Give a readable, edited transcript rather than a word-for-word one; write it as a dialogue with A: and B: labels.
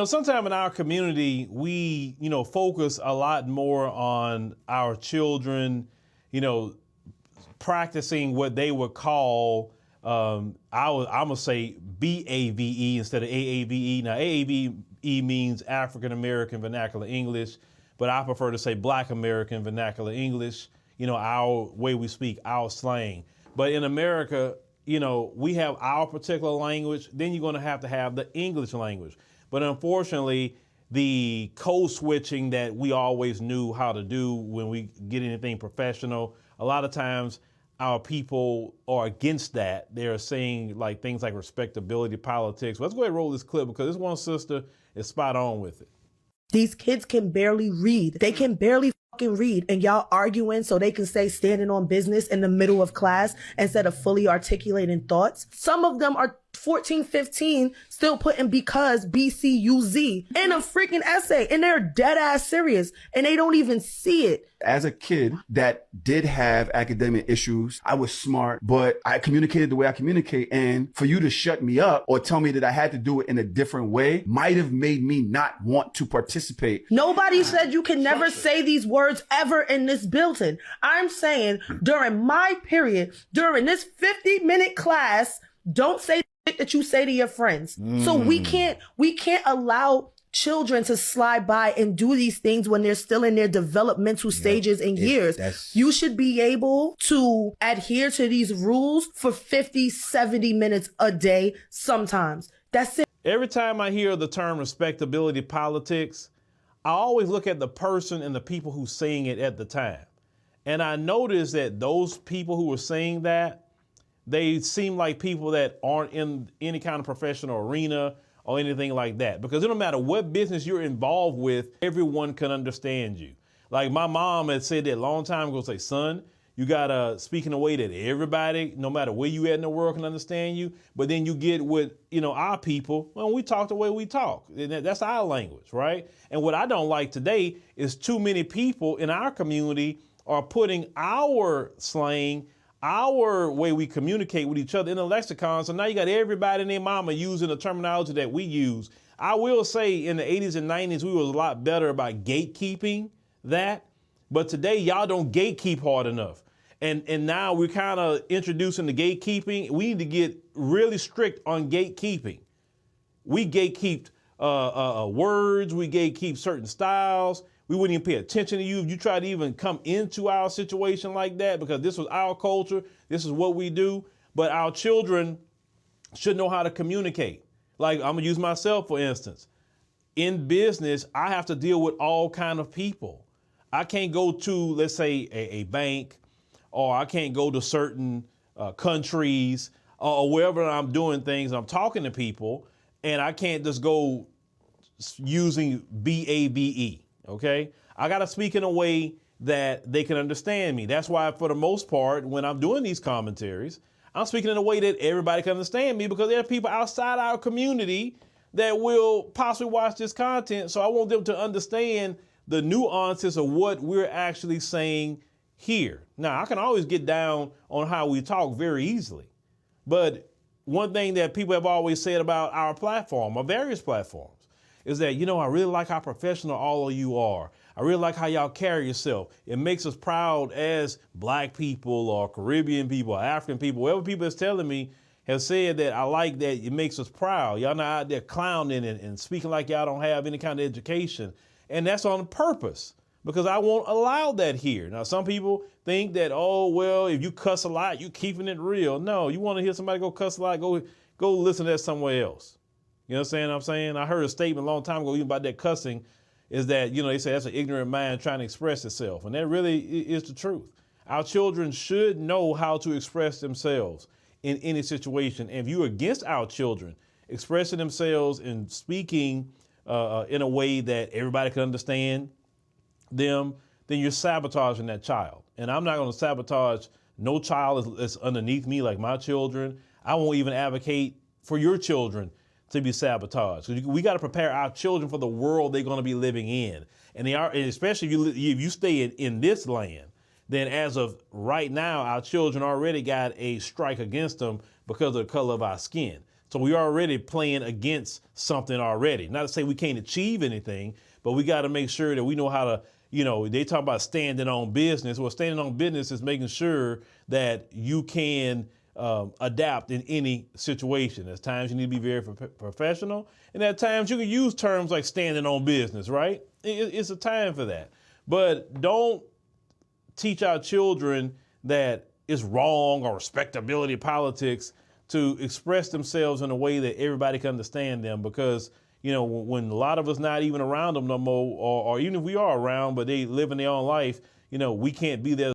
A: Sometimes in our community, we, focus a lot more on our children, practicing what they would call, I'm going to say BAVE instead of AAVE. Now, AAVE means African American Vernacular English, but I prefer to say Black American Vernacular English, our way we speak, our slang. But in America, we have our particular language, then you're going to have the English language. But unfortunately, the code switching that we always knew how to do when we get anything professional, a lot of times our people are against that. They're saying things like respectability politics. Let's go ahead and roll this clip because this one sister is spot on with it.
B: These kids can barely read. They can barely fucking read, and y'all arguing so they can say standing on business in the middle of class instead of fully articulating thoughts. Some of them are 14, 15, still putting because, BCUZ in a freaking essay, and they're dead ass serious, and they don't even see it.
C: As a kid that did have academic issues, I was smart, but I communicated the way I communicate, and for you to shut me up or tell me that I had to do it in a different way might have made me not want to participate.
B: Nobody said you can never say these words ever in this building. I'm saying during my period, during this 50-minute class, don't say that you say to your friends. So we can't allow children to slide by and do these things when they're still in their developmental stages and years. You should be able to adhere to these rules for 50, 70 minutes a day sometimes. That's it.
A: Every time I hear the term respectability politics, I always look at the person and the people who's saying it at the time. And I notice that those people who were saying that, they seem like people that aren't in any kind of professional arena or anything like that. Because it don't matter what business you're involved with, everyone can understand you. Like my mom had said that a long time ago, say, son, you gotta speak in a way that everybody, no matter where you at in the world, can understand you. But then you get with, our people, well, we talk the way we talk. And that's our language, right? And what I don't like today is too many people in our community are putting our slang, our way we communicate with each other in the lexicon. So now you got everybody and their mama using the terminology that we use. I will say in the 80s and 90s, we was a lot better about gatekeeping that. But today, y'all don't gatekeep hard enough. And now we're kind of introducing the gatekeeping. We need to get really strict on gatekeeping. We gatekeep words. We gatekeep certain styles. We wouldn't even pay attention to you if you try to even come into our situation like that, because this was our culture. This is what we do. But our children should know how to communicate. Like I'm gonna use myself, for instance. In business, I have to deal with all kind of people. I can't go to, let's say, a bank, or I can't go to certain countries or wherever I'm doing things. I'm talking to people, and I can't just go using BAVE. Okay, I got to speak in a way that they can understand me. That's why, for the most part, when I'm doing these commentaries, I'm speaking in a way that everybody can understand me, because there are people outside our community that will possibly watch this content. So I want them to understand the nuances of what we're actually saying here. Now, I can always get down on how we talk very easily. But one thing that people have always said about our platform, or various platforms, is that, I really like how professional all of you are. I really like how y'all carry yourself. It makes us proud as Black people or Caribbean people or African people. Whatever people is telling me have said that I like that it makes us proud. Y'all not out there clowning and speaking like y'all don't have any kind of education. And that's on purpose, because I won't allow that here. Now, some people think that, oh, well, if you cuss a lot, you keeping it real. No, you want to hear somebody go cuss a lot, go listen to that somewhere else. You know what I'm saying? I heard a statement a long time ago even about that cussing, is that, they say that's an ignorant mind trying to express itself. And that really is the truth. Our children should know how to express themselves in any situation. And if you're against our children expressing themselves and speaking in a way that everybody can understand them, then you're sabotaging that child. And I'm not going to sabotage no child that's underneath me like my children. I won't even advocate for your children to be sabotaged. So we got to prepare our children for the world they're going to be living in. And they are, and especially if you stay in this land, then as of right now, our children already got a strike against them because of the color of our skin. So we already playing against something already. Not to say we can't achieve anything, but we got to make sure that we know how to, they talk about standing on business. Well, standing on business is making sure that you can adapt in any situation. There's times you need to be very professional, and at times you can use terms like standing on business, right? It's a time for that. But don't teach our children that it's wrong or respectability politics to express themselves in a way that everybody can understand them, because when a lot of us not even around them no more, or even if we are around, but they live in their own life, we can't be there